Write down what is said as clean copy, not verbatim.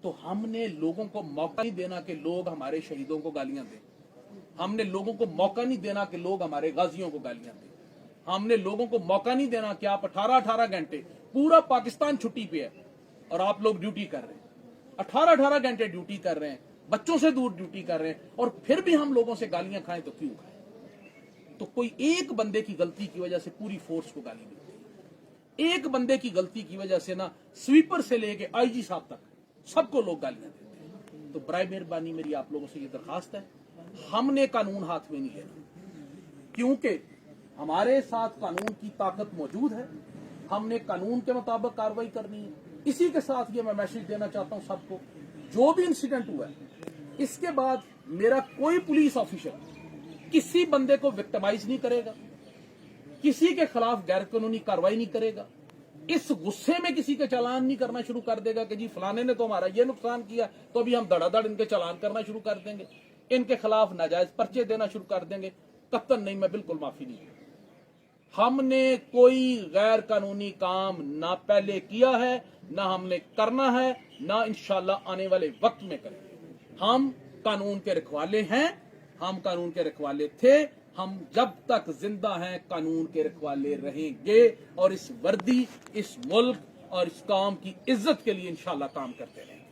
तो हमने लोगों को मौका नहीं देना कि लोग हमारे शहीदों को गालियां दें। हमने लोगों को मौका नहीं देना कि लोग हमारे गाजियों को गालियां दें। हमने लोगों को मौका नहीं देना कि आप 18-18 घंटे, पूरा पाकिस्तान छुट्टी पे है और आप लोग ड्यूटी कर रहे हैं, 18-18 घंटे ड्यूटी कर रहे हैं, बच्चों से दूर ड्यूटी कर रहे हैं, और फिर भी हम लोगों से गालियां खाएं तो क्यों खाएं? तो कोई एक बंदे की गलती की वजह से पूरी फोर्स को गाली मिलती है। एक बंदे की गलती की वजह से ना स्वीपर से लेके आईजी साहब तक सबको लोग गालियां देते हैं। तो बराए मेहरबानी मेरी आप लोगों से ये दरखास्त है, हमने कानून हाथ में नहीं लेना, क्योंकि हमारे साथ कानून की ताकत मौजूद है। हमने कानून के मुताबिक कार्रवाई करनी है। इसी के साथ ये मैं मैसेज देना चाहता हूं सबको, जो भी इंसिडेंट हुआ है, इसके बाद मेरा कोई पुलिस ऑफिसर किसी बंदे को विक्टिमाइज नहीं करेगा, किसी के खिलाफ गैर कानूनी कार्रवाई नहीं करेगा, इस गुस्से में किसी के चालान नहीं करना शुरू कर देगा कि जी फलाने ने तो हमारा ये नुकसान किया तो अभी हम धड़ाधड़ इनके चालान करना शुरू कर देंगे, इनके खिलाफ नाजायज पर्चे देना शुरू कर देंगे। कतई नहीं, मैं बिल्कुल माफी नहीं। हमने कोई गैर कानूनी काम ना पहले किया है, ना हमने करना है, ना इंशाल्लाह आने वाले वक्त में करेंगे। हम कानून के रखवाले हैं, हम कानून के रखवाले थे, हम जब तक जिंदा हैं कानून के रखवाले रहेंगे, और इस वर्दी, इस मुल्क और इस कौम की इज्जत के लिए इंशाल्लाह काम करते रहेंगे।